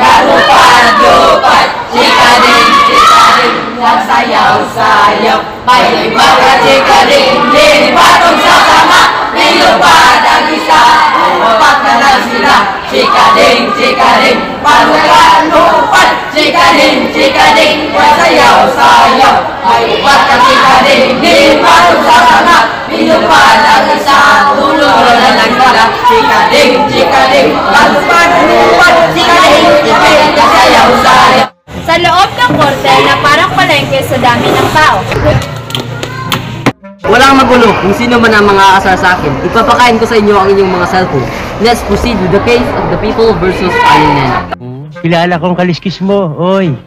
Lupad-lupad, chika-ding, nagsayaw-sayaw. May limang na chika-ding, patong sa tama. Nilupad ang isa, upat na lang sila. Chika-ding, lupad, chika-ding, nagsayaw-sayaw. May upat na chika-ding, patong sa tama. Nilupad ang isa, tulungan na lang sila. Chika-ding, lupad, chika-ding, nagsayaw-sayaw. Sa loob ng korte na parang palengke sa dami ng tao. Walang magulo kung sino man ang mga aasar sa akin. Ipapakain ko sa inyo ang inyong mga cellphone. Let's proceed with the case of the people versus Aling Nena. Kilala kong kaliskis mo, oy.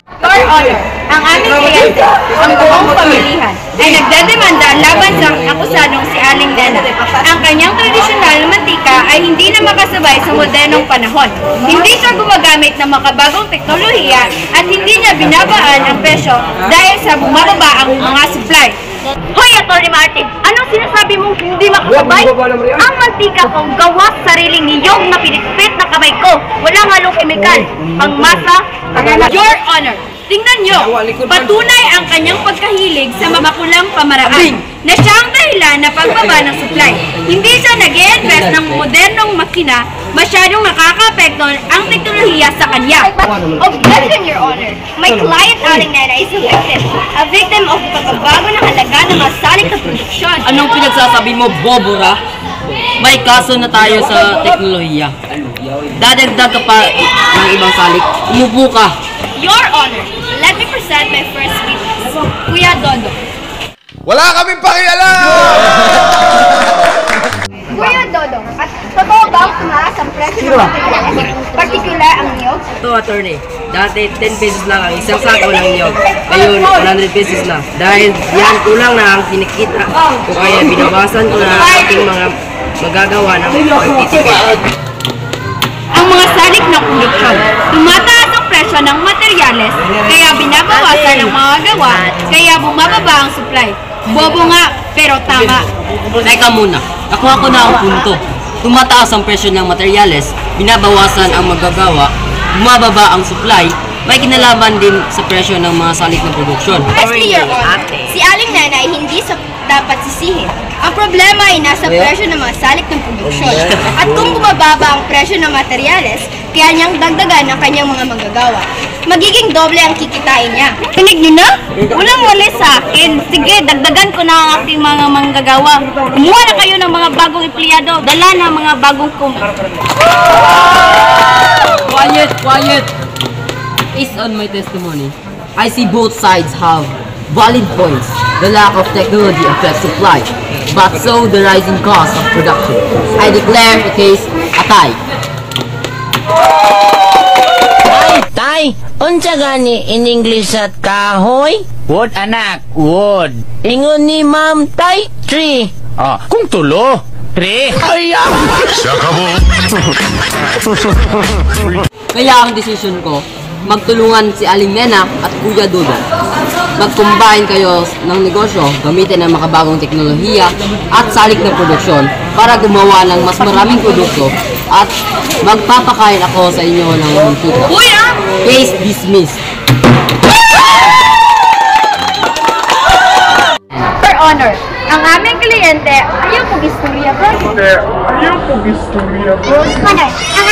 Your Honor, ang aming kliyente, ang buong pamilihan, ay nagdedemanda laban sa akusadong si Aling Nena. Ang kanyang tradisyonal na mantika ay hindi na makasabay sa modernong panahon. Hindi siya gumagamit ng makabagong teknolohiya at hindi niya binabaan ang presyo dahil sa bumababa ang mga supply. Hoy, Atty. Martin! Anong sinasabi mong hindi makasabay? Ang mantika kong gawa sa sariling niyong napilitpit na kamay ko. Walang halong kemikal. Pangmasa, Your Honor, tingnan nyo, patunay ang kanyang pagkahilig sa makulang pamaraan na siya ang dahilan na pagbaba ng supply. Hindi siya nag-i-invest ng modernong makina, masyadong nakaka-apekto ang teknolohiya sa kanya. Objection, Your Honor. My client, Aling Nena, is a victim of pagbabago ng halaga ng masalik na produksyon. Anong pinagsasabi mo, Bobora? May kaso na tayo sa teknolohiya. Dadagdag ka pa ng ibang salik. Umupo ka. Your Honor, let me present my first witness, Kuya Dodo. Wala kaming pakialam! Kuya Dodo, at totoo ba ang tumaas ang presyo ng materials, particular ang niyog? Ito, attorney. Dati 10 pesos lang ang isang sako ng niyog. Ngayon, 100 pesos na. Dahil yan kulang na ang kinikita. O kaya binawasan ko na ang ating mga magagawa ng pagtitipid. Ang mga salik ng produksyon, tumataas ang presyo ng materyales, kaya binabawasan ang mga gawa, kaya bumababa ang supply. Bobo nga, pero tama. Teka muna, nakuha ko na ang punto. Tumataas ang presyo ng materyales, binabawasan ang magagawa, bumababa ang supply, may kinalaman din sa presyo ng mga salik ng produksyon. Firstly, Your Honor, si Aling Nena ay hindi dapat sisihin. Ang problema ay nasa presyo ng mga salik ng produksyon. At kung bumababa ang presyo ng materyales, kaya niyang dagdagan ang kanyang mga manggagawa. Magiging doble ang kikitain niya. Tinig nyo na? Walang wali sa akin. Sige, dagdagan ko na ang aking mga manggagawa. Kumuha na kayo ng mga bagong empleyado. Dala na mga bagong Quiet! Based on my testimony, I see both sides have valid points. The lack of technology affects supply, but so the rising cost of production. I declare the case a tie. Tay, unsa gani in English at kahoy? Wood, anak, wood. Ingon ni Ma'am Tay, tree. Ah, kung tulo. Tre. Kaya ang decision ko, magtulungan si Aling Nena at Kuya Dodo. Mag-combine kayo ng negosyo, gamitin ang makabagong teknolohiya at salik ng produksyon para gumawa ng mas maraming produkto at magpapakain ako sa inyo ng mantika. Case dismissed. Your Honor, ang aming kliyente ayaw mag-istorya ba? Honor, ang